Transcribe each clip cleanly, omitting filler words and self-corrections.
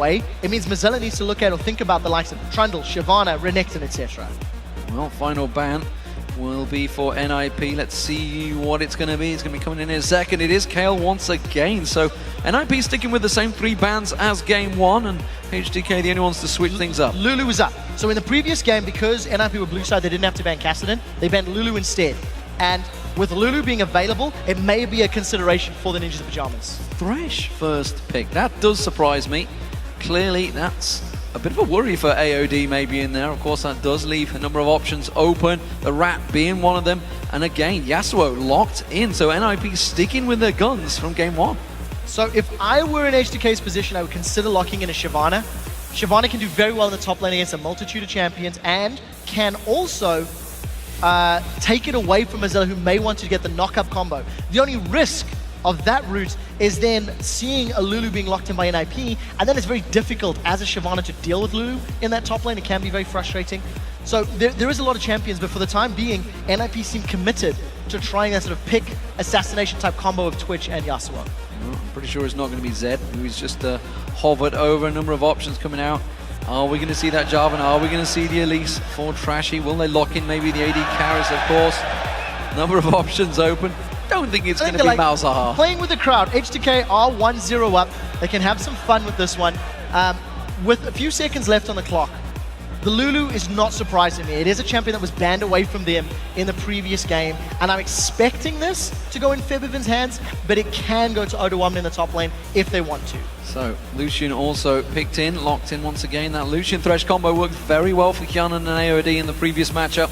way, it means Mozilla needs to look at or think about the likes of Trundle, Shyvana, Renekton, etc. Well, final ban will be for NIP. Let's see what it's going to be. It's going to be coming in a second. It is Kale once again. So NIP sticking with the same 3 bans as game 1, and H2k the only ones to switch things up. Lulu was up. So in the previous game, because NIP were blue side, they didn't have to ban Kassadin. They banned Lulu instead. And with Lulu being available, it may be a consideration for the Ninjas of Pyjamas. Thresh first pick. That does surprise me. Clearly, that's a bit of a worry for AOD maybe in there. Of course, that does leave a number of options open, the Rat being one of them. And again, Yasuo locked in, so NIP sticking with their guns from game 1. So if I were in H2k's position, I would consider locking in a Shyvana. Shyvana can do very well in the top lane against a multitude of champions and can also take it away from Mozilla, who may want to get the knock-up combo. The only risk of that route is then seeing a Lulu being locked in by NIP, and then it's very difficult as a Shyvana to deal with Lulu in that top lane. It can be very frustrating. So there is a lot of champions, but for the time being, NIP seem committed to trying that sort of pick assassination type combo of Twitch and Yasuo. I'm pretty sure it's not going to be Zed, who's just hovered over a number of options coming out. Are we going to see that Jarvan? Are we going to see the Elise for Trashy? Will they lock in maybe the AD carries, of course? Number of options open. Don't think it's going to be Malzahar. Playing with the crowd, H2k are 1-0 up. They can have some fun with this one. With a few seconds left on the clock, the Lulu is not surprising me. It is a champion that was banned away from them in the previous game, and I'm expecting this to go in Febiven's hands, but it can go to Odoamne in the top lane if they want to. So, Lucian also picked in, locked in once again. That Lucian Thresh combo worked very well for Kianan and AOD in the previous matchup.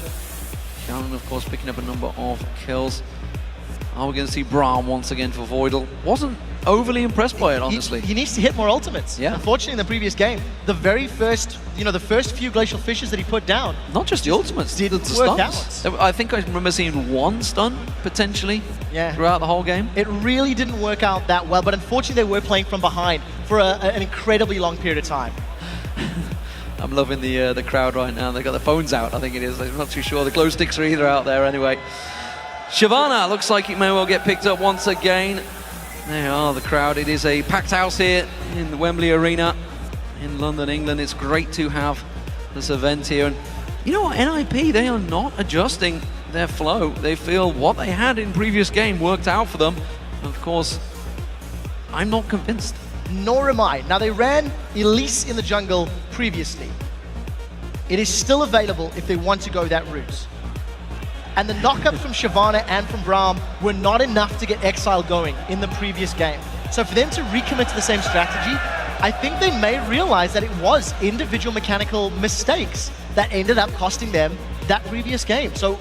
Kianan, of course, picking up a number of kills. Are we going to see Braum once again for Voidal? Wasn't overly impressed by it, honestly. He needs to hit more ultimates. Yeah. Unfortunately, in the previous game, the very first, the first few Glacial Fishes that he put down. Not just the ultimates, the stuns. I think I remember seeing 1 stun, potentially, throughout the whole game. It really didn't work out that well, but unfortunately they were playing from behind for an incredibly long period of time. I'm loving the crowd right now. They've got their phones out, I think it is. I'm not too sure. The glow sticks are either out there anyway. Shyvana looks like it may well get picked up once again. There are the crowd. It is a packed house here in the Wembley Arena in London, England. It's great to have this event here. And you know what, NIP, they are not adjusting their flow. They feel what they had in previous game worked out for them. Of course, I'm not convinced. Nor am I. Now, they ran Elise in the jungle previously. It is still available if they want to go that route. And the knockups from Shyvana and from Braum were not enough to get Exile going in the previous game. So for them to recommit to the same strategy, I think they may realize that it was individual mechanical mistakes that ended up costing them that previous game. So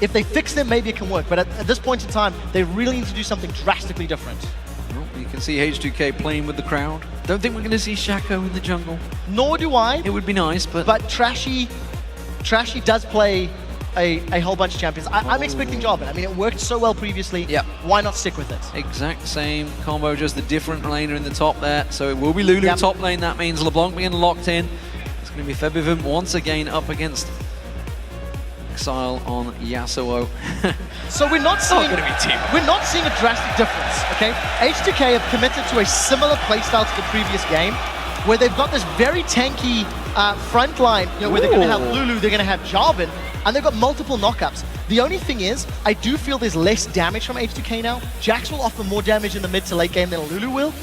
if they fix them, maybe it can work. But at this point in time, they really need to do something drastically different. Well, you can see H2k playing with the crowd. Don't think we're going to see Shaco in the jungle. Nor do I. It would be nice, but... But Trashy does play a whole bunch of champions. I'm expecting Jarvan. I mean, it worked so well previously. Yeah. Why not stick with it? Exact same combo, just a different laner in the top there. So it will be Lulu top lane. That means LeBlanc being locked in. It's going to be Febiven once again up against Exile on Yasuo. So we're not seeing a drastic difference. Okay, H2k have committed to a similar playstyle to the previous game, where they've got this very tanky front line, where they're going to have Lulu, they're going to have Jarvan, and they've got multiple knockups. The only thing is, I do feel there's less damage from H2k now. Jax will offer more damage in the mid to late game than Lulu will,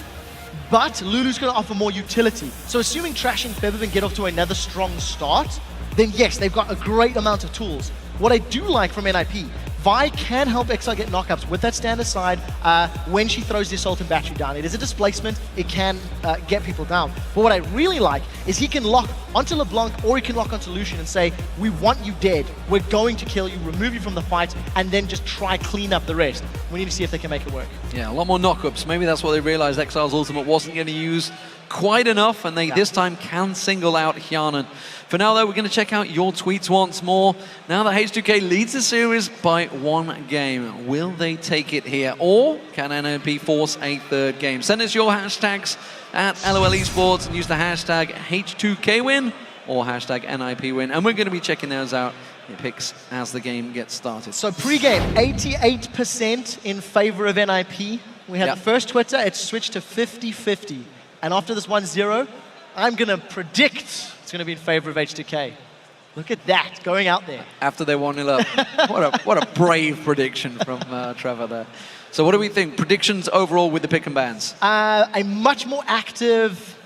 but Lulu's going to offer more utility. So assuming Trash and Febiven get off to another strong start, then yes, they've got a great amount of tools. What I do like from NIP, Vi can help Exile get knockups with that stand aside when she throws the Assault and Battery down. It is a displacement, it can get people down. But what I really like is he can lock onto LeBlanc or he can lock onto Lucian and say, we want you dead, we're going to kill you, remove you from the fight, and then just try clean up the rest. We need to see if they can make it work. Yeah, a lot more knockups. Maybe that's what they realized Exile's ultimate wasn't going to use quite enough, and they this time can single out Hyanan. For now, though, we're going to check out your tweets once more. Now that H2k leads the series by 1 game, will they take it here, or can NIP force a 3rd game? Send us your hashtags at LOL Esports and use the hashtag H2KWin or hashtag NIPWin, and we're going to be checking those out in picks as the game gets started. So pre-game, 88% in favor of NIP. We had the first Twitter, it switched to 50-50. And after this 1-0, I'm going to predict it's going to be in favor of H2k. Look at that, going out there. After they're 1-0 up. what a brave prediction from Trevor there. So what do we think? Predictions overall with the pick and bans? A much more active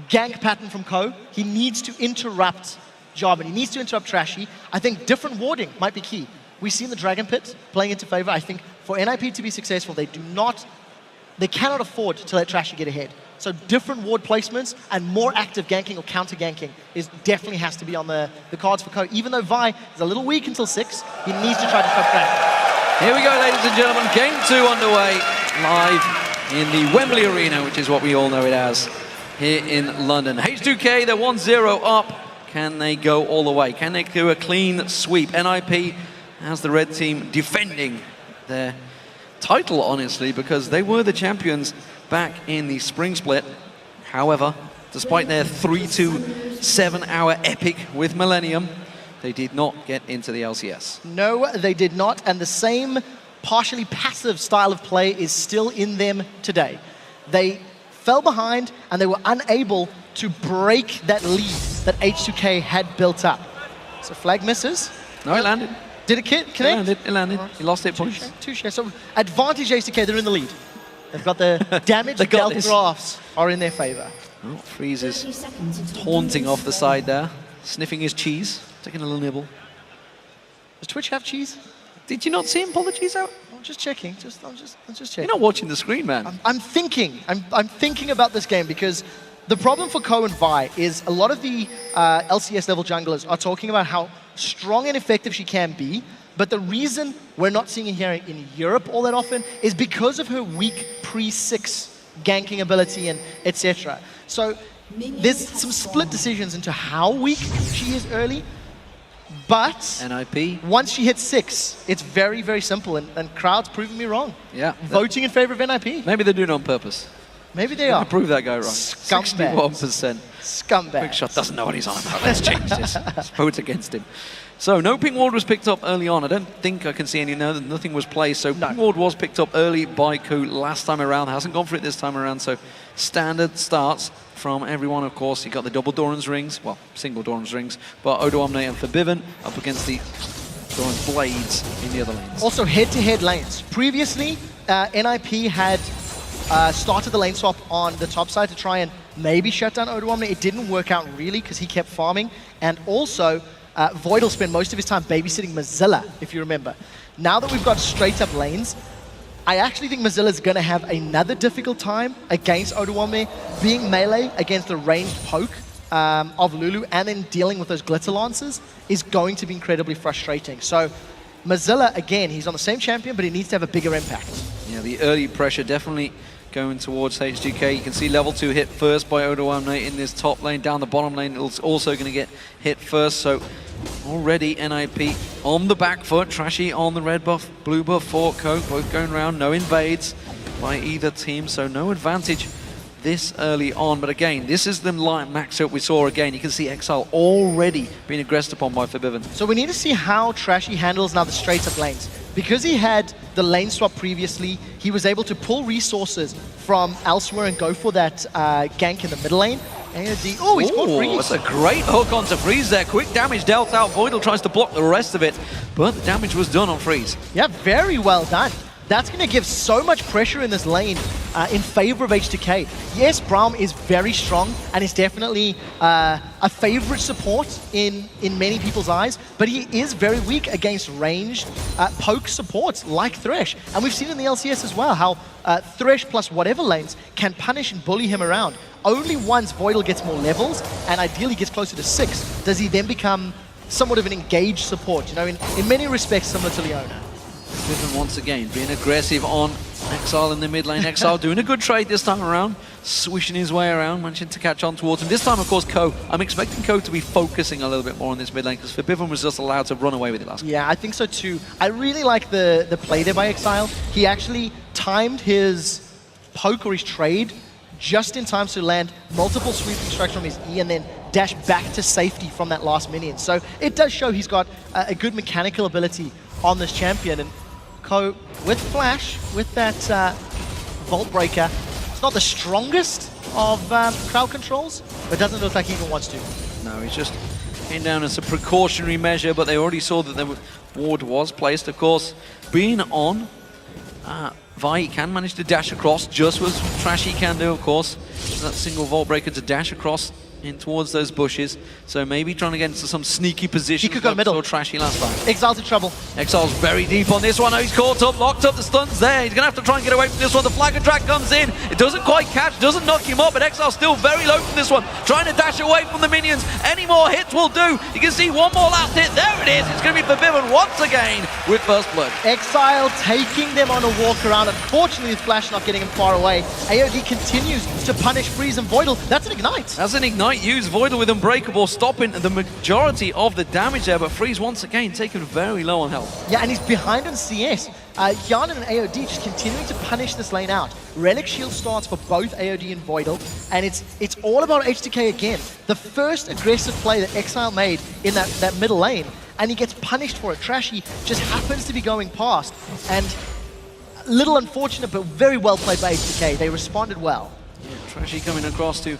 gank pattern from Ko. He needs to interrupt Jarvan. He needs to interrupt Trashy. I think different warding might be key. We've seen the Dragon Pit playing into favor. I think for NIP to be successful, they cannot afford to let Trashy get ahead. So different ward placements and more active ganking or counter ganking definitely has to be on the cards for Ko. Even though Vi is a little weak until 6, he needs to try to stop that. Here we go, ladies and gentlemen. Game 2 underway, live in the Wembley Arena, which is what we all know it as, here in London. H2k, they're 1-0 up. Can they go all the way? Can they do a clean sweep? NIP has the red team defending their title, honestly, because they were the champions back in the spring split. However, despite their 3 to 7 hour epic with Millennium, they did not get into the LCS. No, they did not, and the same partially passive style of play is still in them today. They fell behind and they were unable to break that lead that H2k had built up. So flag misses. No, it landed. Did it connect? It landed. He lost 8 points. Touche. So advantage H2k, they're in the lead. They've got the damage dealt graphs are in their favor. Oh, Freeze is taunting off the side there, sniffing his cheese, taking a little nibble. Does Twitch have cheese? Did you not see him pull the cheese out? I'm just checking. I'm just checking. You're not watching the screen, man. I'm thinking. I'm thinking about this game because the problem for Ko and Vi is a lot of the LCS level junglers are talking about how strong and effective she can be. But the reason we're not seeing her here in Europe all that often is because of her weak pre-6 ganking ability and etc. So there's some split decisions into how weak she is early, but NIP. Once she hits 6, it's very, very simple, and crowd's proving me wrong. Yeah. Voting in favor of NIP. Maybe they're doing it on purpose. Maybe they are. Prove that guy wrong. Scumbags. 61%. Scumbags. Quickshot doesn't know what he's on about. Let's change this. Let's vote against him. So no ping ward was picked up early on. I don't think I can see any. No, nothing was placed. So ping ward was picked up early by Ko last time around. Hasn't gone for it this time around. So standard starts from everyone, of course. You got the double Doran's rings. Well, single Doran's rings. But Odo Omne and Forbidden up against the Doran's blades in the other lanes. Also head-to-head lanes. Previously, NIP had started the lane swap on the top side to try and maybe shut down Odo Omne. It didn't work out really because he kept farming. And also, Void will spend most of his time babysitting Mozilla, if you remember. Now that we've got straight-up lanes, I actually think Mozilla's going to have another difficult time against Odo Omne, being melee against the ranged poke of Lulu, and then dealing with those glitter lances is going to be incredibly frustrating. So Mozilla, again, he's on the same champion, but he needs to have a bigger impact. Yeah, the early pressure definitely going towards H2k. You can see level 2 hit first by Odo Omne in this top lane. Down the bottom lane, it's also going to get hit first. So already NIP on the back foot. Trashy on the red buff, blue buff for Ko. Both going around, no invades by either team. So no advantage this early on. But again, this is the line max up we saw again. You can see Exile already being aggressed upon by Forbidden. So we need to see how Trashy handles now the straight up lanes. Because he had the lane swap previously, he was able to pull resources from elsewhere and go for that gank in the middle lane. Oh, he's caught Freeze. That's a great hook onto Freeze there. Quick damage dealt out. Voidal tries to block the rest of it, but the damage was done on Freeze. Yeah, very well done. That's going to give so much pressure in this lane in favor of H2k. Yes, Braum is very strong and is definitely a favorite support in many people's eyes, but he is very weak against ranged poke supports like Thresh. And we've seen in the LCS as well how Thresh plus whatever lanes can punish and bully him around. Only once Voidal gets more levels and ideally gets closer to 6 does he then become somewhat of an engaged support, you know, in many respects similar to Leona. Forbidden once again being aggressive on Exile in the mid lane. Exile doing a good trade this time around, swishing his way around, managing to catch on towards him. This time, of course, Ko. I'm expecting Ko to be focusing a little bit more on this mid lane because Forbidden was just allowed to run away with it last game. Yeah, I think so too. I really like the play there by Exile. He actually timed his poke or his trade just in time to land multiple sweeping strikes from his E and then dash back to safety from that last minion. So it does show he's got a good mechanical ability on this champion. And Ko, with Flash, with that Vault Breaker, it's not the strongest of crowd controls, but doesn't look like he even wants to. No, he's just came down as a precautionary measure, but they already saw that the ward was placed. Of course, being on, Vi can manage to dash across, just as Trashy can do, of course. That single Vault Breaker to dash across in towards those bushes, so maybe trying to get into some sneaky position. He could go middle. Saw Trashy last time. Exile's in trouble. Exile's very deep on this one. Oh, he's caught up, locked up, the stun's there. He's going to have to try and get away from this one. The flag attack comes in. It doesn't quite catch, doesn't knock him up, but Exile's still very low from this one. Trying to dash away from the minions. Any more hits will do. You can see one more last hit. There it is. It's going to be Forbidden once again with First Blood. Exile taking them on a walk around. Unfortunately, with Flash not getting him far away. AOD continues to punish Freeze and Voidal. That's an Ignite. That's an Ignite used. Voidal with Unbreakable, stopping the majority of the damage there, but Freeze once again taken very low on health. Yeah, and he's behind on CS. Hjarnan and AOD just continuing to punish this lane out. Relic Shield starts for both AOD and Voidal, and it's all about H2k again. The first aggressive play that Exile made in that middle lane, and he gets punished for it. Trashy just happens to be going past, and a little unfortunate, but very well played by H2k. They responded well. Yeah, Trashy coming across to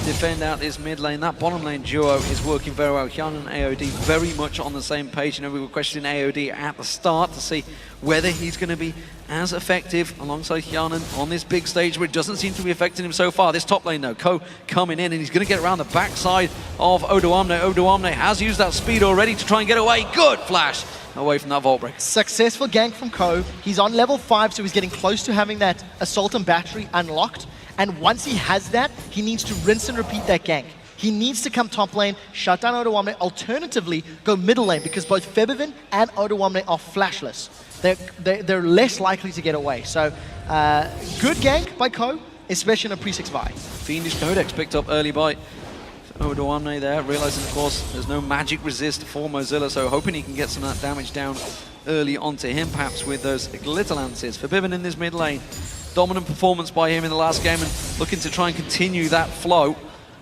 defend out this mid lane. That bottom lane duo is working very well. Hjarnan and AOD very much on the same page. You know, we were questioning AOD at the start to see whether he's going to be as effective alongside Hjarnan on this big stage, where it doesn't seem to be affecting him so far. This top lane though, Ko coming in, and he's going to get around the backside of Odoamne. Odoamne has used that speed already to try and get away. Good flash away from that Vault Break. Successful gank from Ko. He's on level 5, so he's getting close to having that Assault and Battery unlocked. And once he has that, he needs to rinse and repeat that gank. He needs to come top lane, shut down Odoamne, alternatively go middle lane, because both Febiven and Odoamne are flashless. They're less likely to get away. So good gank by Ko, especially in a pre-6 Vi. Fiendish Codex picked up early by Odoamne there, realizing of course there's no magic resist for Mozilla, so hoping he can get some of that damage down early onto him, perhaps with those Glitter Lances. Forbidden in this mid lane. Dominant performance by him in the last game, and looking to try and continue that flow.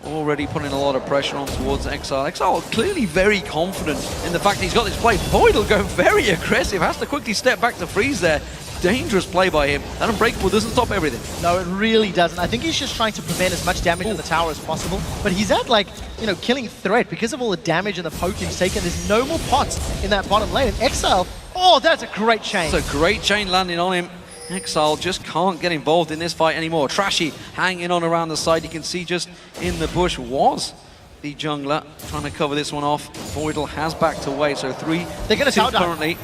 Already putting a lot of pressure on towards Exile. Exile clearly very confident in the fact that he's got this play. Voidal going very aggressive, has to quickly step back to Freeze there. Dangerous play by him. That Unbreakable doesn't stop everything. No, it really doesn't. I think he's just trying to prevent as much damage on the tower as possible. But he's at, like, you know, killing threat because of all the damage and the poke he's taken. There's no more pots in that bottom lane. And Exile, oh, that's a great chain. It's a great chain landing on him. Exile just can't get involved in this fight anymore. Trashy hanging on around the side. You can see just in the bush was the jungler trying to cover this one off. Voidal has backed away, so 3 They're going to tower currently.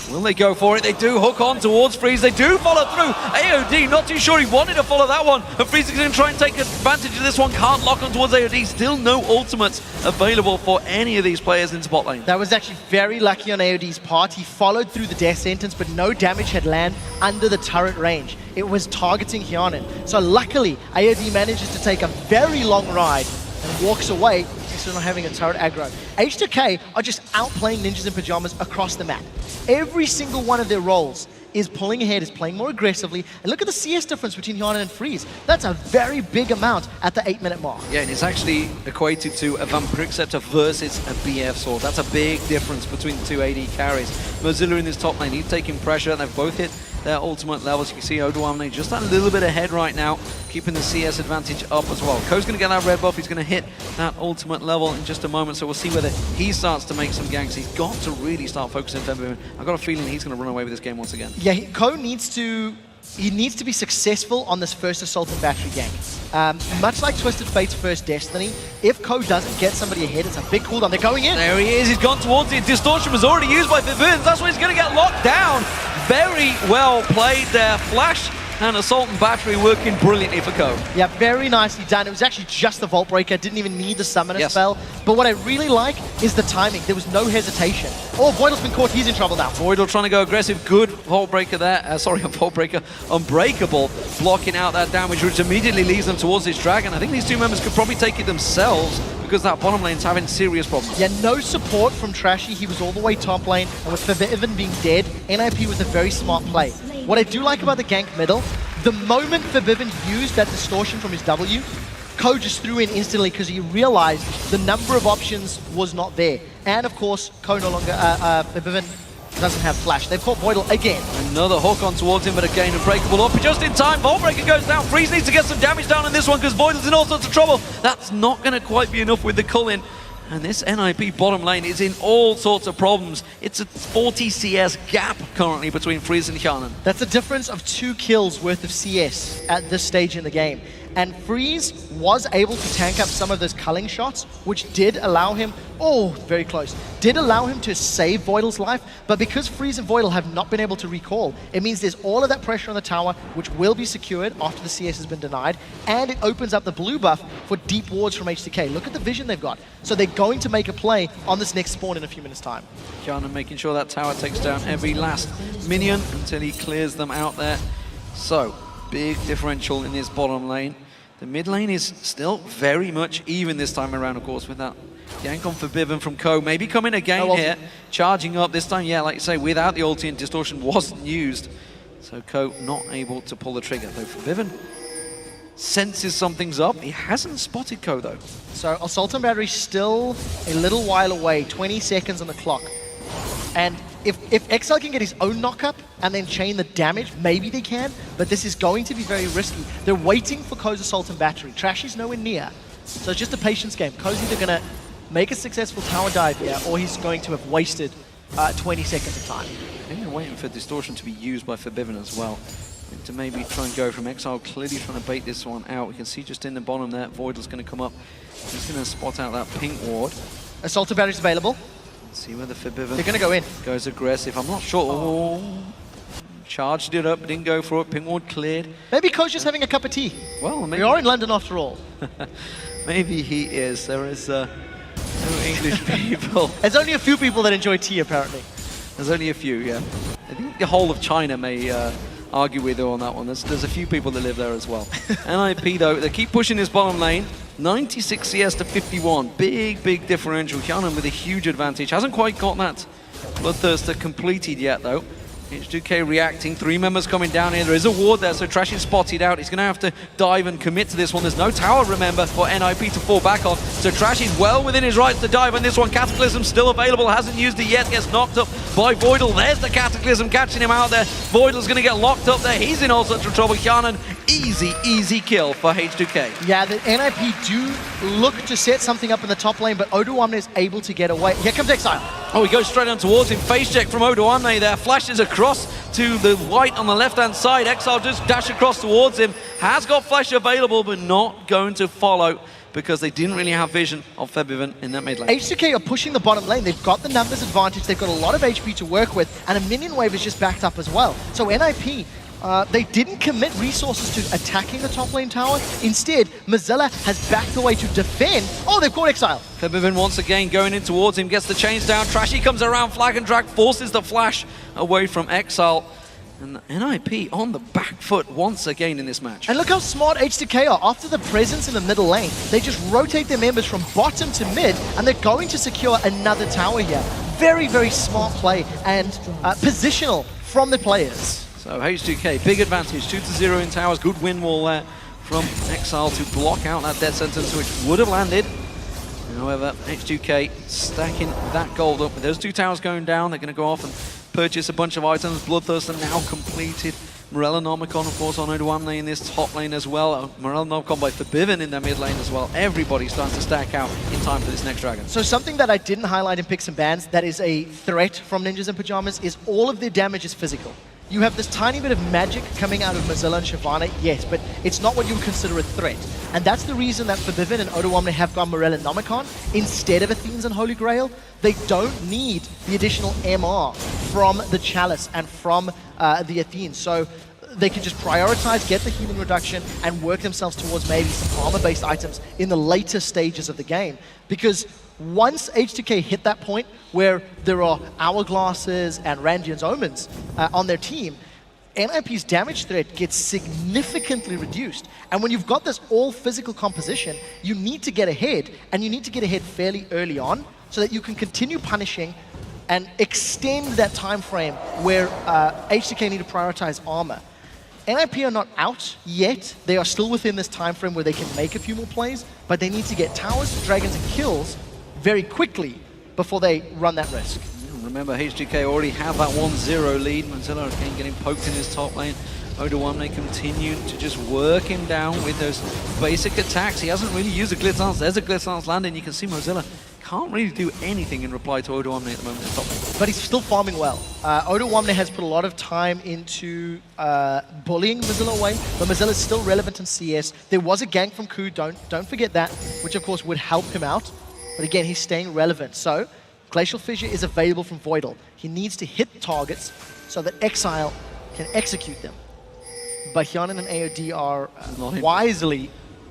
Will they go for it? They do hook on towards Freeze. They do follow through. AOD, not too sure he wanted to follow that one. And Freeze is going to try and take advantage of this one. Can't lock on towards AOD. Still no ultimates available for any of these players in bot lane. That was actually very lucky on AOD's part. He followed through the death sentence, but no damage had landed under the turret range. It was targeting Hjarnan. So luckily, AOD manages to take a very long ride and walks away, still not having a turret aggro. H2k are just outplaying Ninjas in Pyjamas across the map. Every single one of their roles is pulling ahead, is playing more aggressively. And look at the CS difference between Hjarnan and Freeze. That's a very big amount at the 8-minute mark. Yeah, and it's actually equated to a Vampiric Scepter versus a BF Sword. That's a big difference between the two AD carries. Mozilla in this top lane, he's taking pressure, and they've both hit their ultimate levels. You can see Odoamne just a little bit ahead right now, keeping the CS advantage up as well. Ko's going to get that red buff. He's going to hit that ultimate level in just a moment, so we'll see whether he starts to make some ganks. He's got to really start focusing on Febiven. I've got a feeling he's going to run away with this game once again. Yeah, Ko needs to be successful on this first Assault and Battery gank. Much like Twisted Fate's first Destiny, if Ko doesn't get somebody ahead, it's a big cooldown. They're going in. There he is. He's gone towards it. Distortion was already used by Forbidden. That's why he's going to get locked down. Very well played there. Flash and Assault and Battery working brilliantly for Ko. Yeah, very nicely done. It was actually just the Vault Breaker. Didn't even need the Summoner spell. But what I really like is the timing. There was no hesitation. Oh, Voidal's been caught. He's in trouble now. Voidal trying to go aggressive. Good Vault Breaker there. Sorry, a Vault Breaker. Unbreakable. Blocking out that damage, which immediately leads them towards this dragon. I think these two members could probably take it themselves, because that bottom lane's having serious problems. Yeah, no support from Trashy. He was all the way top lane. And with Forbidden being dead, NIP was a very smart play. What I do like about the gank middle, the moment Forbidden used that distortion from his W, Ko just threw in instantly because he realized the number of options was not there. And of course, Ko no longer, Forbidden doesn't have flash. They've caught Voidal again. Another hook on towards him, but again, unbreakable up. Just in time, Voltbreaker goes down. Freeze needs to get some damage down in this one because Voidal's in all sorts of trouble. That's not going to quite be enough with the Cullen. And this NIP bottom lane is in all sorts of problems. It's a 40 CS gap currently between Freeze and Hjanen. That's a difference of 2 kills worth of CS at this stage in the game. And Freeze was able to tank up some of those culling shots, which did allow him, oh, very close, did allow him to save Voidal's life, but because Freeze and Voidal have not been able to recall, it means there's all of that pressure on the tower, which will be secured after the CS has been denied, and it opens up the blue buff for deep wards from H2k. Look at the vision they've got. So they're going to make a play on this next spawn in a few minutes' time. Hjanen making sure that tower takes down every last minion until he clears them out there. So, big differential in his bottom lane. The mid lane is still very much even this time around, of course, with that gank on Forbidden from Ko. Maybe coming again here, charging up this time, yeah, like you say, without the ulti and distortion wasn't used. So Ko not able to pull the trigger, though Forbidden senses something's up. He hasn't spotted Ko, though. So Assault and Battery still a little while away, 20 seconds on the clock. And if Exile can get his own knock-up and then chain the damage, maybe they can, but this is going to be very risky. They're waiting for Ko's Assault and Battery. Trashy's nowhere near. So it's just a patience game. Ko's either going to make a successful tower dive here, or he's going to have wasted 20 seconds of time. I think they're waiting for Distortion to be used by Forbidden as well. To maybe try and go from Exile, clearly trying to bait this one out. We can see just in the bottom there, Voidal's going to come up. He's going to spot out that pink ward. Assault and Battery's available. See where the Forbidden They're going to go in. Goes aggressive. I'm not sure. Oh. Charged it up, didn't go for it. Pink ward cleared. Maybe Ko's just having a cup of tea. Well, maybe. We are in London after all. Maybe he is. There is no English people. There's only a few people that enjoy tea, apparently. There's only a few, yeah. I think the whole of China may argue with her on that one. There's a few people that live there as well. NIP, though, they keep pushing this bottom lane. 96 CS to 51. Big, big differential. Hjanen with a huge advantage. Hasn't quite got that Bloodthirster completed yet, though. H2k reacting. 3 members coming down here. There is a ward there, so Trash is spotted out. He's going to have to dive and commit to this one. There's no tower, remember, for NIP to fall back on. So Trash is well within his rights to dive on this one. Cataclysm still available. Hasn't used it yet. Gets knocked up by Voidal. There's the Cataclysm catching him out there. Voidal's going to get locked up there. He's in all sorts of trouble. Hjanen, easy, easy kill for H2k. Yeah, the NIP do look to set something up in the top lane, but Odoamne is able to get away. Here comes Exile. Oh, he goes straight on towards him. Face check from Odoamne there. Flashes across to the white on the left-hand side. Exile just dash across towards him. Has got flash available, but not going to follow because they didn't really have vision of Forbidden in that mid lane. H2k are pushing the bottom lane. They've got the numbers advantage. They've got a lot of HP to work with, and a minion wave is just backed up as well. So NIP, they didn't commit resources to attacking the top lane tower. Instead, Mozilla has backed away to defend. Oh, they've caught Exile. Forbidden once again going in towards him, gets the chains down. Trashy comes around, flag and drag, forces the flash away from Exile. And NIP on the back foot once again in this match. And look how smart H2k are. After the presence in the middle lane, they just rotate their members from bottom to mid, and they're going to secure another tower here. Very, very smart play and positional from the players. So H2k, big advantage, 2-0 in towers, good win wall there from Exile to block out that death sentence, which would have landed. However, H2k stacking that gold up. With those 2 towers going down, they're going to go off and purchase a bunch of items. Bloodthirster now completed. Morellonomicon, of course, on Odoamne in this top lane as well. Morellonomicon by Forbidden in their mid lane as well. Everybody's starting to stack out in time for this next dragon. So something that I didn't highlight in Picks and Bans that is a threat from Ninjas in Pyjamas is all of their damage is physical. You have this tiny bit of magic coming out of Mozilla and Shyvana, yes, but it's not what you would consider a threat. And that's the reason that Forbidden and Odoamne have gone Morellonomicon instead of Athenes and Holy Grail. They don't need the additional MR from the Chalice and from the Athenes. So they can just prioritize, get the healing reduction, and work themselves towards maybe some armor-based items in the later stages of the game. Because once H2k hit that point where there are Hourglasses and Randian's Omens on their team, NIP's damage threat gets significantly reduced. And when you've got this all physical composition, you need to get ahead, and you need to get ahead fairly early on so that you can continue punishing and extend that time frame where H2k need to prioritize armor. NIP are not out yet. They are still within this time frame where they can make a few more plays, but they need to get towers, dragons, and kills very quickly before they run that risk. And remember, H2k already have that 1-0 lead. Mozilla again getting poked in his top lane. Odoamne continued to just work him down with those basic attacks. He hasn't really used a Glitz Lance. There's a Glitz Lance landing. You can see Mozilla can't really do anything in reply to Odoamne at the moment. But he's still farming well. Odoamne has put a lot of time into bullying Mozilla away, but Mozilla is still relevant in CS. There was a gank from Ku, don't forget that, which of course would help him out. But again, he's staying relevant. So Glacial Fissure is available from Voidal. He needs to hit targets so that Exile can execute them. But Hyanin and AOD are wisely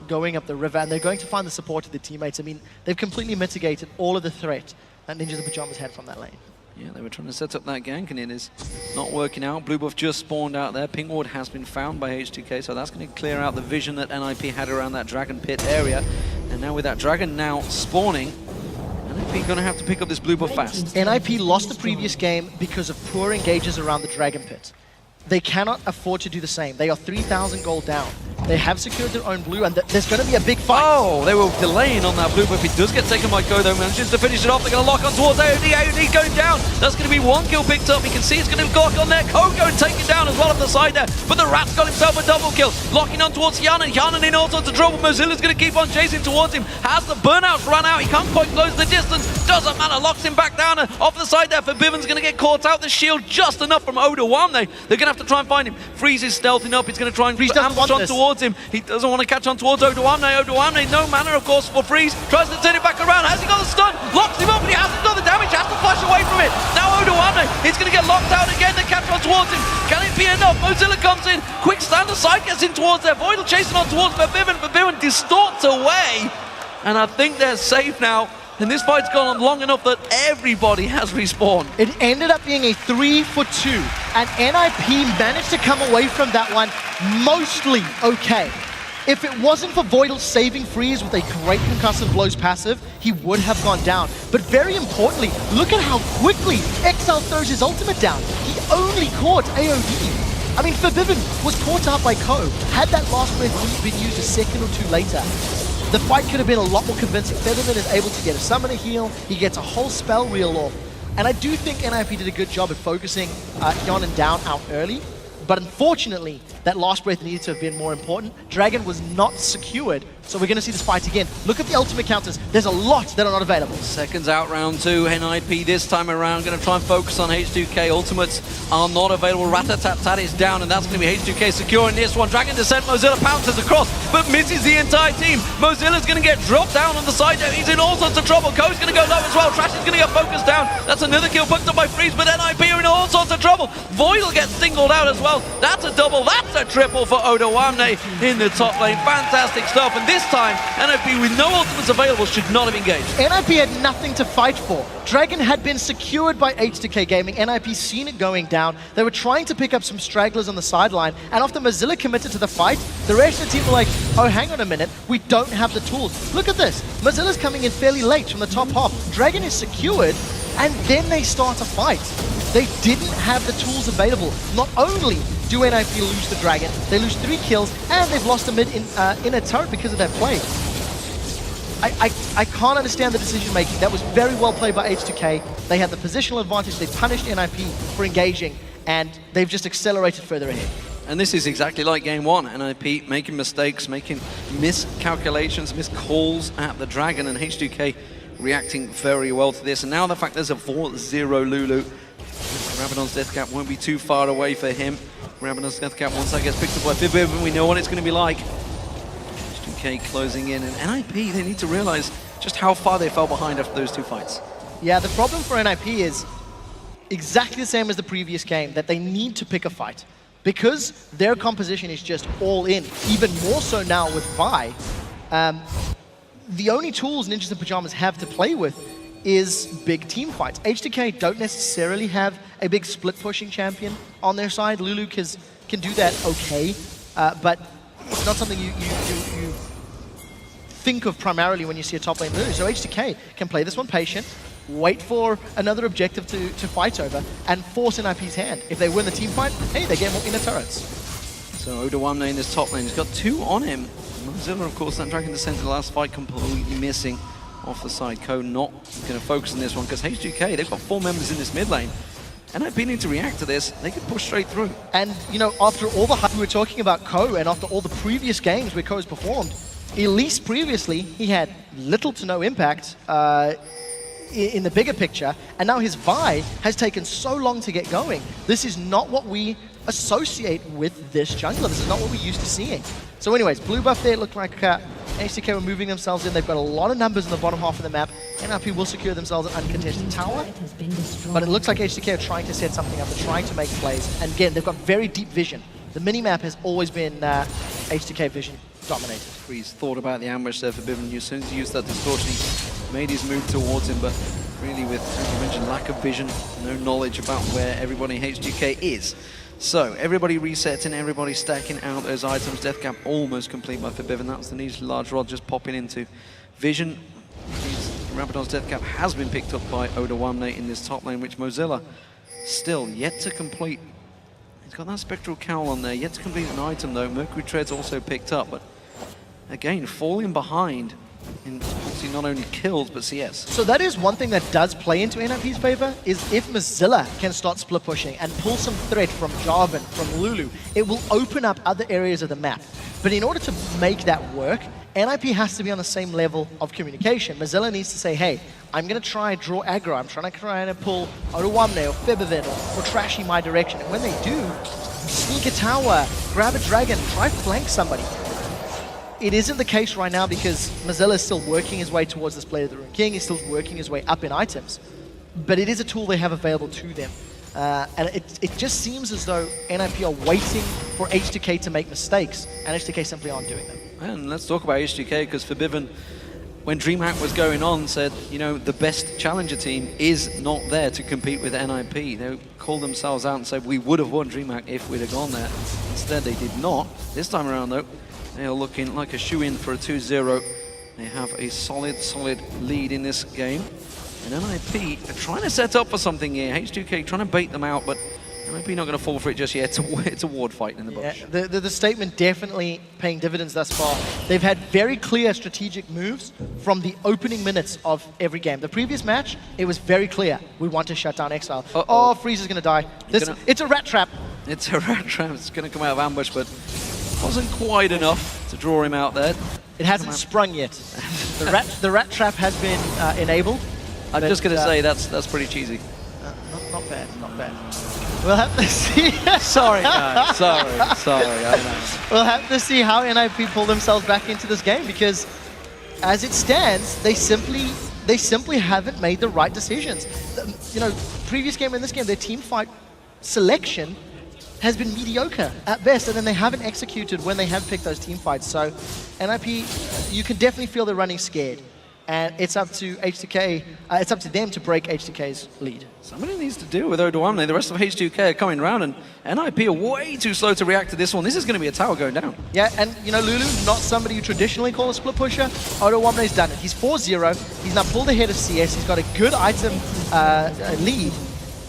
going up the river, and they're going to find the support of their teammates. I mean, they've completely mitigated all of the threat that Ninjas and Pyjamas had from that lane. Yeah, they were trying to set up that gank, and it is not working out. Blue buff just spawned out there. Pink ward has been found by H2k, so that's going to clear out the vision that NIP had around that Dragon Pit area. And now with that Dragon now spawning, NIP going to have to pick up this blue buff fast. NIP lost the previous game because of poor engages around the Dragon Pit. They cannot afford to do the same. They are 3,000 gold down. They have secured their own blue, and there's going to be a big fight. Oh, they were delaying on that blue, but if he does get taken by Ko, though, manages to finish it off. They're going to lock on towards AOD. AOD going down. That's going to be one kill picked up. You can see it's going to lock on there. Ko going to take it down as well off the side there. But the Rat's got himself a double kill. Locking on towards Hyanin. Hyanin in all sorts of trouble. Mozilla's going to keep on chasing towards him. Has the burnouts run out. He can't quite close the distance. Doesn't matter. Locks him back down off the side there. For Biven's going to get caught out. The shield just enough from Odoamne. They're going to have to try and find him. Freeze is stealthing up. He's going to try and ambush on towards him. He doesn't want to catch on towards Odoamne. Odoamne, no mana, of course, for Freeze. Tries to turn it back around. Has he got the stun? Locks him up, and he hasn't done the damage. Has to flash away from it. Now Odoamne is going to get locked out again. They catch on towards him. Can it be enough? Mozilla comes in. Quick stand aside, gets in towards there. Voidal chasing on towards Biven. But Biven distorts away. And I think they're safe now. And this fight's gone on long enough that everybody has respawned. It ended up being a 3-for-2, and NIP managed to come away from that one mostly okay. If it wasn't for Voidal saving Freeze with a great concussive blows passive, he would have gone down. But very importantly, look at how quickly Exile throws his ultimate down. He only caught AOD. I mean, Forbiven was caught out by Ko. Had that last breath been used a second or two later, the fight could have been a lot more convincing. Featherman is able to get a summoner heal, he gets a whole spell reel off. And I do think NIP did a good job at focusing Hyanin down out early, but unfortunately, that last breath needed to have been more important. Dragon was not secured, so we're going to see this fight again. Look at the ultimate counters. There's a lot that are not available. Seconds out, round 2. NIP this time around going to try and focus on H2k. Ultimates are not available. Rat-a-tat-tat is down, and that's going to be H2k securing this one. Dragon Descent, Mozilla pounces across, but misses the entire team. Mozilla's going to get dropped down on the side there. He's in all sorts of trouble. Ko's going to go low as well. Trash is going to get focused down. That's another kill picked up by Freeze, but NIP are in all sorts of trouble. Voidal gets singled out as well. That's a double. That's a triple for Odoamne in the top lane. Fantastic stuff. And this time, NIP with no ultimates available should not have engaged. NIP had nothing to fight for. Dragon had been secured by H2k Gaming. NIP seen it going down. They were trying to pick up some stragglers on the sideline. And after Mozilla committed to the fight, the rest of the team were like, oh, hang on a minute. We don't have the tools. Look at this. Mozilla's coming in fairly late from the top half. Dragon is secured, and then they start a fight. They didn't have the tools available. Not only do NIP lose the Dragon, they lose 3 kills, and they've lost a mid in a turret because of their play. I can't understand the decision making. That was very well played by H2k. They had the positional advantage. They punished NIP for engaging, and they've just accelerated further ahead. And this is exactly like game 1. NIP making mistakes, making miscalculations, miscalls at the Dragon, and H2k reacting very well to this. And now the fact there's a 4-0 Lulu. Rabadon's death cap won't be too far away for him. Rabadon's death cap, once that gets picked up by Biven, we know what it's going to be like. H2k closing in, and NIP, they need to realize just how far they fell behind after those 2 fights. Yeah, the problem for NIP is exactly the same as the previous game, that they need to pick a fight. Because their composition is just all in, even more so now with Vi. The only tools Ninjas and Pyjamas have to play with is big team fights. H2k don't necessarily have a big split-pushing champion on their side. Lulu can do that okay, but it's not something you think of primarily when you see a top lane Lulu. So H2k can play this one patient, wait for another objective to fight over, and force NIP's hand. If they win the team fight, hey, they get more inner turrets. So Odoamne in this top lane, he's got 2 on him. Mozilla, of course, that Dragon Descent in the last fight completely missing off the side. Ko not going to focus on this one because H2k, they've got 4 members in this mid lane. NIP need to react to this. They could push straight through. And, you know, after all the hype we were talking about Ko, and after all the previous games where Ko has performed, at least previously, he had little to no impact in the bigger picture, and now his Vi has taken so long to get going. This is not what we associate with this jungler. This is not what we're used to seeing. So anyways, blue buff there, it looked like H2k were moving themselves in. They've got a lot of numbers in the bottom half of the map. NIP will secure themselves an uncontested tower, but it looks like H2k are trying to set something up. They're trying to make plays. And again, they've got very deep vision. The mini-map has always been H2k vision dominated. Freeze thought about the ambush there for Bivin. As soon as he used that distortion, he made his move towards him, but really with, as you mentioned, lack of vision, no knowledge about where everybody in H2k is. So, everybody resetting, everybody stacking out those items. Death Cap almost complete by Forbidden. That's the needed large rod just popping into vision. Rabadon's Death Cap has been picked up by Odawamne in this top lane, which Mozilla still yet to complete. He's got that Spectral Cowl on there, yet to complete an item though. Mercury Tread's also picked up, but again, falling behind in obviously not only kills, but CS. So that is one thing that does play into NIP's favor, is if Mozilla can start split pushing and pull some threat from Jarvan, from Lulu, it will open up other areas of the map. But in order to make that work, NIP has to be on the same level of communication. Mozilla needs to say, hey, I'm going to try and draw aggro. I'm trying to pull Odawamne or Fibivin or Trashy my direction. And when they do, sneak a tower, grab a dragon, try flank somebody. It isn't the case right now because Mozilla is still working his way towards this Blade of the Rune King. He's still working his way up in items. But it is a tool they have available to them. And it just seems as though NIP are waiting for H2k to make mistakes, and H2k simply aren't doing them. And let's talk about H2k, because Forbidden, when DreamHack was going on, said, you know, the best challenger team is not there to compete with NIP. They called themselves out and said, we would have won DreamHack if we'd have gone there. Instead, they did not. This time around, though, they are looking like a shoe-in for a 2-0. They have a solid lead in this game. And NIP are trying to set up for something here. H2k trying to bait them out, but NIP not going to fall for it just yet. It's a ward fight in the bush. Yeah, the statement definitely paying dividends thus far. They've had very clear strategic moves from the opening minutes of every game. The previous match, it was very clear. We want to shut down Exile. Oh, Freeze is going to die. It's a rat trap. It's a rat trap. It's going to come out of ambush, but wasn't quite enough to draw him out there. It hasn't sprung yet. The rat trap has been enabled. I'm just going to say that's pretty cheesy. Not bad, not bad. We'll have to see. Sorry, guys. Sorry. I know. We'll have to see how NIP pull themselves back into this game, because as it stands, they simply haven't made the right decisions. You know, previous game and this game, their team fight selection has been mediocre at best, and then they haven't executed when they have picked those team fights. So NIP, you can definitely feel they're running scared. And it's up to H2k, it's up to them to break H2k's lead. Somebody needs to deal with Odawamne. The rest of H2k are coming around, and NIP are way too slow to react to this one. This is going to be a tower going down. Yeah, and you know, Lulu, not somebody you traditionally call a split pusher. Odawamne's done it. He's 4-0. He's now pulled ahead of CS. He's got a good item lead.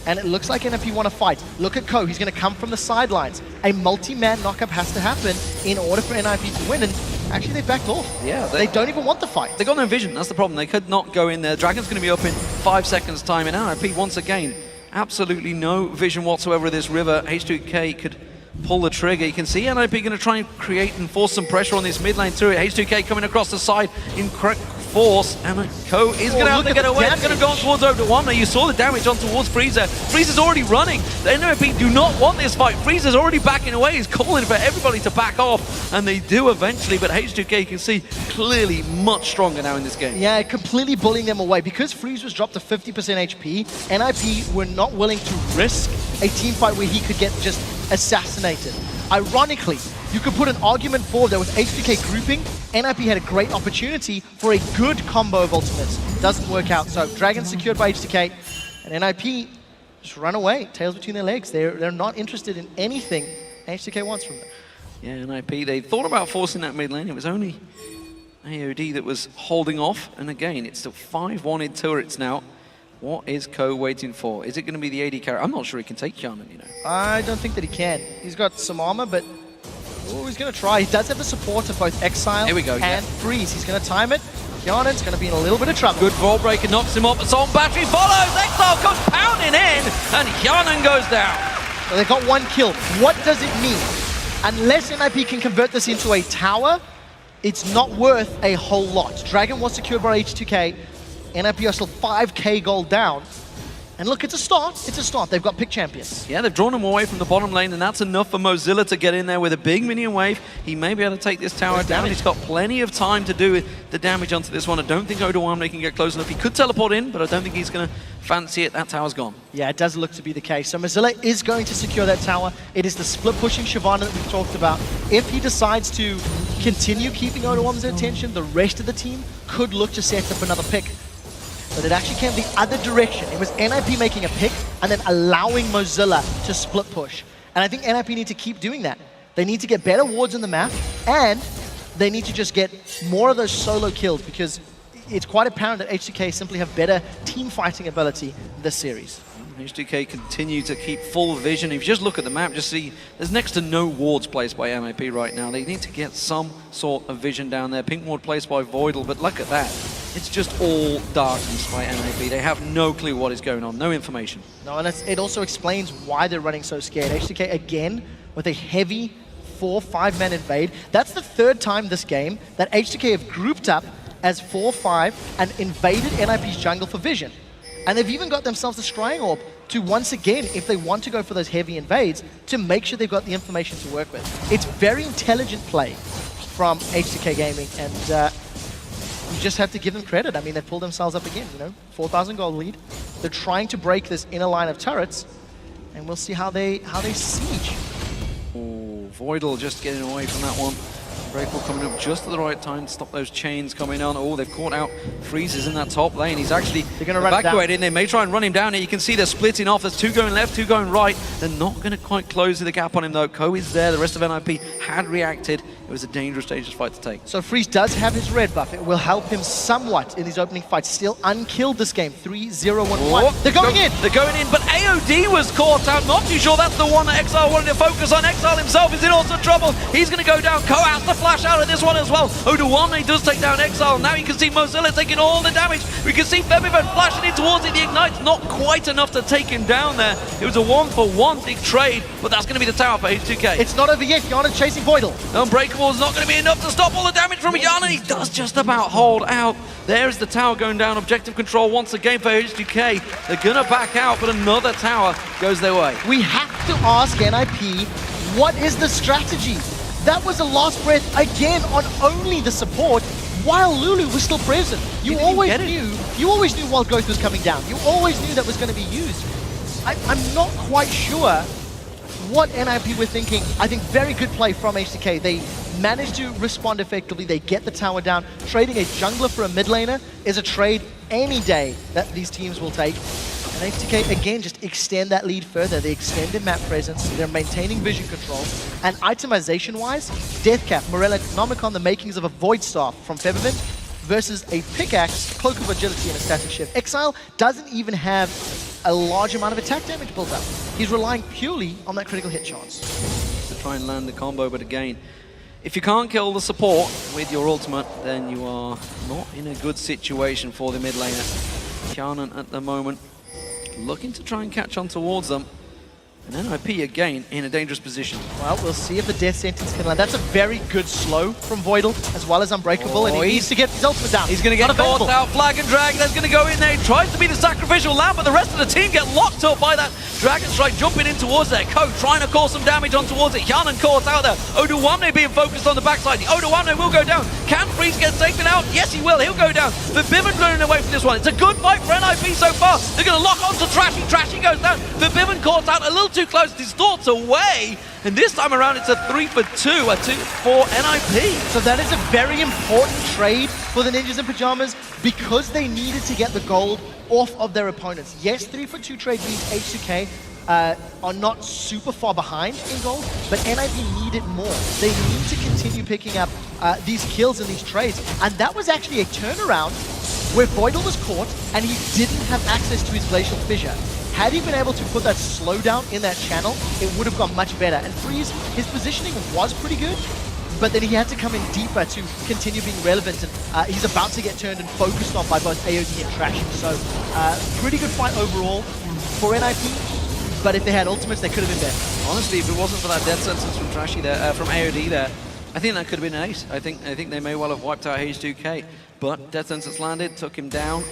And it looks like NIP want to fight. Look at Ko, he's going to come from the sidelines. A multi-man knockup has to happen in order for NIP to win, and actually they backed off. Yeah, they don't even want the fight. They got no vision, that's the problem. They could not go in there. Dragon's going to be up in 5 seconds time, and NIP once again, absolutely no vision whatsoever of this river. H2k could pull the trigger. You can see NIP going to try and create and force some pressure on this mid lane turret. H2k coming across the side in correct force, and Ko is going to have to get away. It's going to go on towards Odawamne. You saw the damage on towards Freezer. Freezer's already running. The NIP do not want this fight. Freezer's already backing away. He's calling for everybody to back off, and they do eventually, but H2k can see clearly much stronger now in this game. Yeah, completely bullying them away. Because Freeze was dropped to 50% HP, NIP were not willing to risk a team fight where he could get just assassinated. Ironically, you could put an argument forward that with H2k grouping, NIP had a great opportunity for a good combo of ultimates. Doesn't work out, so Dragon secured by H2k, and NIP just run away, tails between their legs. They're not interested in anything H2k wants from them. Yeah, NIP, they thought about forcing that mid lane. It was only AOD that was holding off, and again, it's still 5 wanted turrets now. What is Ko waiting for? Is it going to be the AD carry? I'm not sure he can take Shannon, you know. I don't think that he can. He's got some armor, but he's going to try. He does have the support of both Exile Here we go, and Freeze. He's going to time it. Kjarnan's going to be in a little bit of trouble. Good ball breaker, knocks him off. Assault battery follows. Exile comes pounding in, and Kjarnan goes down. So they've got 1 kill. What does it mean? Unless NIP can convert this into a tower, it's not worth a whole lot. Dragon was secured by H2k. NIP are still 5k gold down. And look, it's a start. It's a start. They've got pick champions. Yeah, they've drawn him away from the bottom lane, and that's enough for Mozilla to get in there with a big minion wave. He may be able to take this tower down. He's got plenty of time to do the damage onto this one. I don't think H2k can get close enough. He could teleport in, but I don't think he's going to fancy it. That tower's gone. Yeah, it does look to be the case. So Mozilla is going to secure that tower. It is the split pushing Shyvana that we've talked about. If he decides to continue keeping H2k's attention, the rest of the team could look to set up another pick. But it actually came the other direction. It was NIP making a pick and then allowing Mozilla to split push. And I think NIP need to keep doing that. They need to get better wards on the map, and they need to just get more of those solo kills, because it's quite apparent that H2k simply have better team fighting ability this series. H2k continue to keep full vision. If you just look at the map, just see there's next to no wards placed by MIP right now. They need to get some sort of vision down there. Pink ward placed by Voidal, but look at that. It's just all darkness by MIP. They have no clue what is going on, no information. No, and it also explains why they're running so scared. H2k again with a heavy 4-5-man invade. That's the 3rd time this game that H2k have grouped up as 4-5 and invaded NIP's jungle for vision. And they've even got themselves a scrying orb to once again, if they want to go for those heavy invades, to make sure they've got the information to work with. It's very intelligent play from H2k Gaming, and you just have to give them credit. I mean, they pulled themselves up again, 4,000 gold lead. They're trying to break this inner line of turrets, and we'll see how they siege. Oh, Voidal just getting away from that one. Breakable coming up just at the right time to stop those chains coming on. Oh, they've caught out Freezes in that top lane. He's actually evacuated in. They may try and run him down here. You can see they're splitting off. There's 2 going left, 2 going right. They're not going to quite close the gap on him, though. Ko is there. The rest of NIP had reacted. It was a dangerous fight to take. So Freeze does have his red buff. It will help him somewhat in his opening fight. Still unkilled this game. 3-0-1-1. Oh, they're going in. They're going in, but AOD was caught out. Not too sure that's the one that Exile wanted to focus on. Exile himself is in also trouble. He's going to go down. Ko has to flash out of this one as well. H2k does take down Exile. Now you can see Mozilla taking all the damage. We can see Febiven flashing in towards it. The Ignite's not quite enough to take him down there. It was a 1-for-1 big trade, but that's going to be the tower for H2k. It's not over yet. Kjarnan chasing Voidal. Unbreakable is not going to be enough to stop all the damage from Kjarnan. He does just about hold out. There's the tower going down. Objective control once again for H2k. They're going to back out, but another tower goes their way. We have to ask NIP, what is the strategy? That was a last breath again on only the support, while Lulu was still present. You always knew Wild Growth was coming down. You always knew that was going to be used. I'm not quite sure what NIP were thinking. I think very good play from H2k. They managed to respond effectively. They get the tower down. Trading a jungler for a mid laner is a trade any day that these teams will take. And H2k, again, just extend that lead further. They extend their map presence. They're maintaining vision control. And itemization-wise, Deathcap, Morella, Nomicon, the makings of a Void Staff from Febiven versus a Pickaxe, Cloak of Agility, and a Static Shift. Exile doesn't even have a large amount of attack damage built up. He's relying purely on that critical hit chance. To try and land the combo, but again, if you can't kill the support with your ultimate, then you are not in a good situation for the mid laner. Kjarnan at the moment looking to try and catch on towards them. And NIP again in a dangerous position. Well, we'll see if the death sentence can land. That's a very good slow from Voidal, as well as Unbreakable, and he needs to get his ultimate down. He's going to get caught out, flag and drag. That's going to go in there. He tries to be the sacrificial lamb, but the rest of the team get locked up by that Dragon Strike jumping in towards there. Ko trying to cause some damage on towards it. Kjarnan caught out there. H2k being focused on the backside. The H2k will go down. Can Freeze get taken out? Yes, he will. He'll go down. Vibivin running away from this one. It's a good fight for NIP so far. They're going to lock on to Trashy. Trashy goes down. Vibivin caught out a little too close. His thoughts away. And this time around, it's a 3-for-2, a 2 for NIP. So that is a very important trade for the Ninjas in Pyjamas, because they needed to get the gold off of their opponents. Yes, 3-for-2 trade means H2k are not super far behind in gold, but NIP need it more. They need to continue picking up these kills and these trades. And that was actually a turnaround where Voidal was caught and he didn't have access to his Glacial Fissure. Had he been able to put that slowdown in that channel, it would have gone much better. And Freeze, his positioning was pretty good, but then he had to come in deeper to continue being relevant, and he's about to get turned and focused on by both AOD and Trashy. So pretty good fight overall for NIP, but if they had ultimates, they could have been better. Honestly, if it wasn't for that death sentence from Trashy there, from AOD there, I think that could have been an ace. I think they may well have wiped out H2k, but death sentence landed, took him down.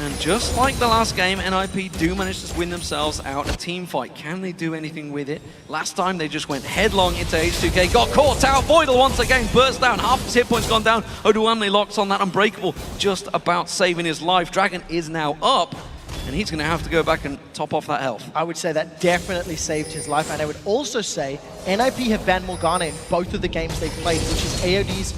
And just like the last game, NIP do manage to win themselves out a team fight. Can they do anything with it? Last time they just went headlong into H2k, got caught out. Voidal once again burst down, half his hit points gone down. Oduamne locks on that Unbreakable, just about saving his life. Dragon is now up, and he's going to have to go back and top off that health. I would say that definitely saved his life, and I would also say NIP have banned Morgana in both of the games they've played, which is AOD's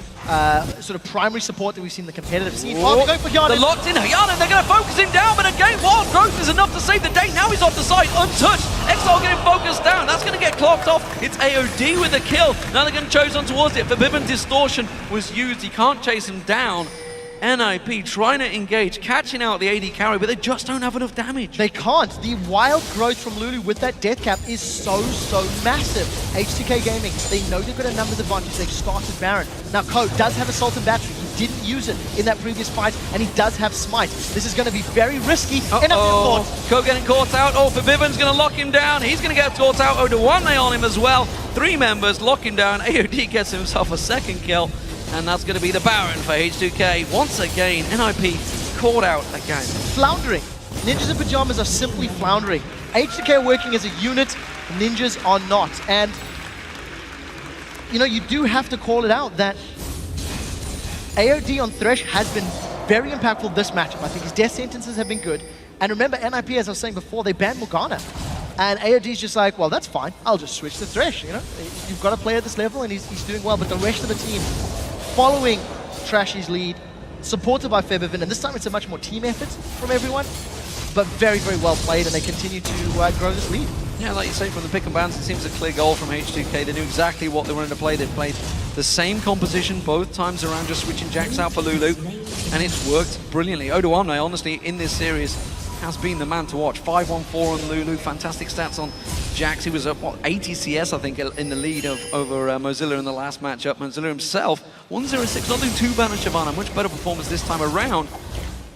sort of primary support that we've seen in the competitive scene. Oh, they're going for Yana. They're locked in Yana, they're going to focus him down, but again, Wild Growth is enough to save the day. Now he's off the side, untouched. Exile getting focused down. That's going to get clocked off. It's AOD with a kill. Now they're going to choose on towards it. Forbidden Distortion was used. He can't chase him down. NIP trying to engage, catching out the AD carry, but they just don't have enough damage. They can't. The wild growth from Lulu with that death cap is so massive. H2k Gaming, they know they've got a numbers advantage. They've started Baron. Now, Ko does have Assault and Battery. He didn't use it in that previous fight, and he does have Smite. This is going to be very risky. Ko getting caught out. Oh, Forbidden's going to lock him down. He's going to get caught out. Oduamne on him as well. 3 members lock him down. AOD gets himself a second kill. And that's going to be the Baron for H2k. Once again, NIP caught out again. Floundering. Ninjas in Pyjamas are simply floundering. H2k are working as a unit, Ninjas are not. And, you know, you do have to call it out that AOD on Thresh has been very impactful this matchup. I think his death sentences have been good. And remember, NIP, as I was saying before, they banned Morgana. And AOD's just like, well, that's fine. I'll just switch to Thresh, you know? You've got a player at this level, and he's doing well. But the rest of the team, following Trashy's lead, supported by Febiven, and this time it's a much more team effort from everyone, but very well played, and they continue to grow this lead. Yeah, like you say, from the pick and bans, it seems a clear goal from H2k. They knew exactly what they wanted to play. They played the same composition both times around, just switching Jax out for Lulu, and it's worked brilliantly. Oduamne, honestly, in this series, has been the man to watch. 5-1-4 on Lulu, fantastic stats on Jax. He was at, what, 80 CS, I think, in the lead over Mozilla in the last matchup. Mozilla himself, 1-0-6, not doing too bad on Shyvana. Much better performance this time around.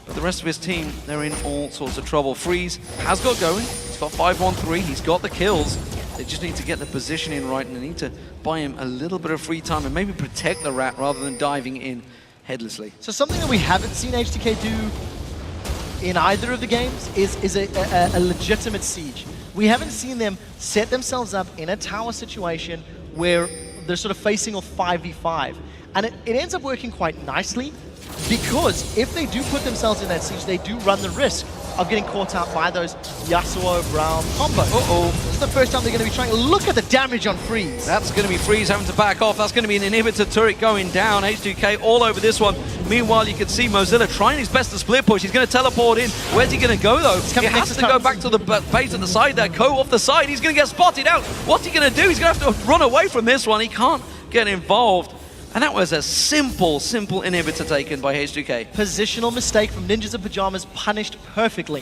But the rest of his team, they're in all sorts of trouble. Freeze has got going. He's got 5-1-3. He's got the kills. They just need to get the positioning right, and they need to buy him a little bit of free time and maybe protect the rat rather than diving in headlessly. So something that we haven't seen H2k do in either of the games is a legitimate siege. We haven't seen them set themselves up in a tower situation where they're sort of facing off 5v5. And it ends up working quite nicely, because if they do put themselves in that siege, they do run the risk of getting caught out by those Yasuo Brown combo. This is the first time they're going to be trying. Look at the damage on Freeze. That's going to be Freeze having to back off. That's going to be an inhibitor turret going down. H2k all over this one. Meanwhile, you can see Mozilla trying his best to split push. He's going to teleport in. Where's he going to go, though? He has to go back to the base at the side there. Ko off the side. He's going to get spotted out. What's he going to do? He's going to have to run away from this one. He can't get involved. And that was a simple inhibitor taken by H2k. Positional mistake from Ninjas in Pyjamas, punished perfectly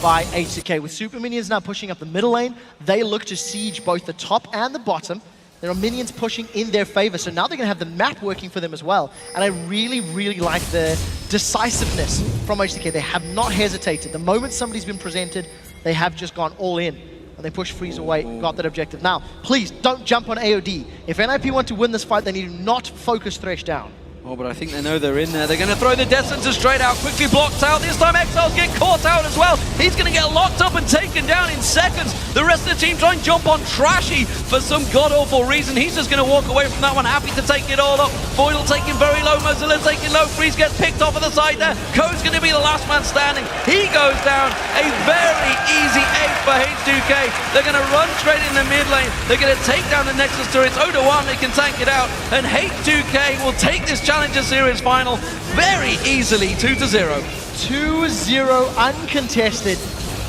by H2k. With super minions now pushing up the middle lane, they look to siege both the top and the bottom. There are minions pushing in their favor, so now they're going to have the map working for them as well. And I really like the decisiveness from H2k. They have not hesitated. The moment somebody's been presented, they have just gone all in. And they push Freeze away, got that objective. Now, please don't jump on AOD. If NIP want to win this fight, they need to not focus Thresh down. Oh, but I think they know they're in there. They're going to throw the death sentence straight out, quickly blocked out. This time Exiles get caught out as well. He's going to get locked up and taken down in seconds. The rest of the team try and jump on Trashy for some god-awful reason. He's just going to walk away from that one, happy to take it all up. Voidal taking very low, Mozilla taking low. Freeze gets picked off at the side there. Ko's going to be the last man standing. He goes down. A very easy 8 for H2k. They're going to run straight in the mid lane. They're going to take down the Nexus turrets. Oduamne can tank it out. And H2k will take this Challenger Series final very easily, 2-0. 2-0 uncontested.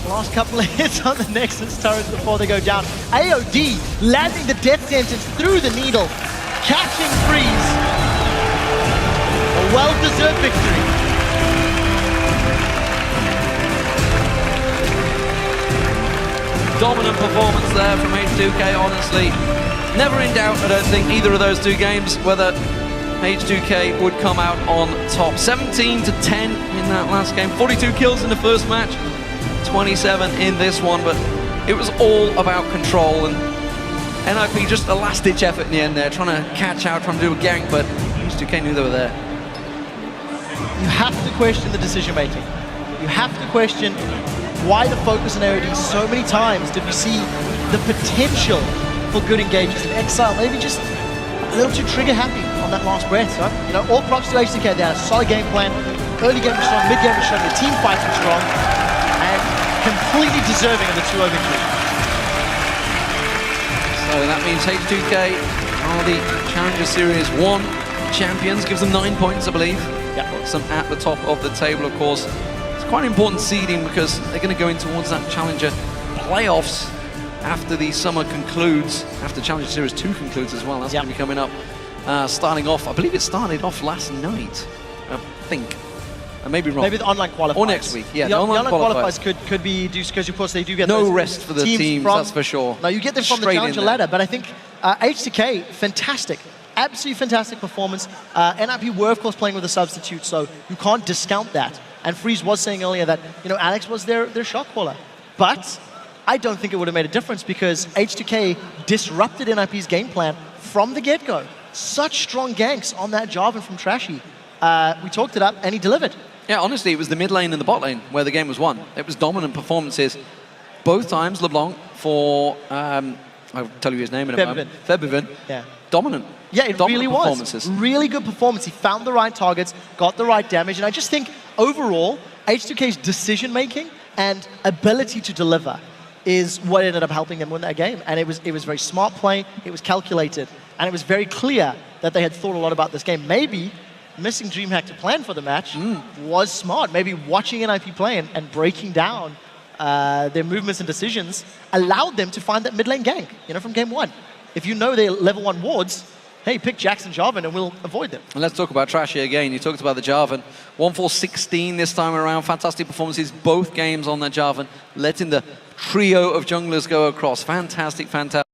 Last couple of hits on the Nexus turrets before they go down. AOD landing the death sentence through the needle, catching Freeze. A well-deserved victory. Dominant performance there from H2k, honestly. Never in doubt, I don't think, either of those two games, whether H2k would come out on top. 17-10 in that last game. 42 kills in the first match, 27 in this one, but it was all about control, and NIP just a last-ditch effort in the end there, trying to catch out, trying to do a gank, but H2k knew they were there. You have to question the decision-making. You have to question why the focus on AOD. So many times did we see the potential for good engagements in Exile, maybe just a little too trigger-happy on that last breath. So, you know, all props to H2k. They had a solid game plan. Early game was strong, mid-game was strong, the team fights were strong, and completely deserving of the 2-0 victory. So that means H2k are the Challenger Series 1 champions. Gives them 9 points, I believe. Yeah. Puts them at the top of the table, of course. It's quite an important seeding because they're going to go in towards that Challenger playoffs after the summer concludes, after Challenger Series 2 concludes as well. That's going to be coming up. Starting off, I believe it started off last night, I think. I may be wrong. Maybe the online qualifiers. Or next week, yeah. The online qualifiers could be, because of course they do get no those rest for the teams, that's for sure. No, you get them from the Challenger ladder, but I think H2k, fantastic. Absolutely fantastic performance. NIP were, of course, playing with a substitute, so you can't discount that. And Freeze was saying earlier that, you know, Alex was their shot caller. But I don't think it would have made a difference because H2k disrupted NIP's game plan from the get-go. Such strong ganks on that Jarvan from Trashy. We talked it up, and he delivered. Yeah, honestly, it was the mid lane and the bot lane where the game was won. It was dominant performances. Both times, LeBlanc for, I'll tell you his name in a moment. Febivin. Yeah. Dominant. Yeah, it dominant really was. Really good performance. He found the right targets, got the right damage, and I just think overall, H2k's decision-making and ability to deliver is what ended up helping them win that game. And it was very smart play, it was calculated, and it was very clear that they had thought a lot about this game. Maybe missing DreamHack to plan for the match was smart. Maybe watching NIP play and breaking down their movements and decisions allowed them to find that mid lane gank, you know, from game 1. If you know they're level 1 wards, hey, pick Jackson Jarvan and we'll avoid them. And let's talk about Trashy again. You talked about the Jarvan. 1-4-16 this time around. Fantastic performances, both games on the Jarvan, letting the trio of junglers go across. Fantastic, fantastic.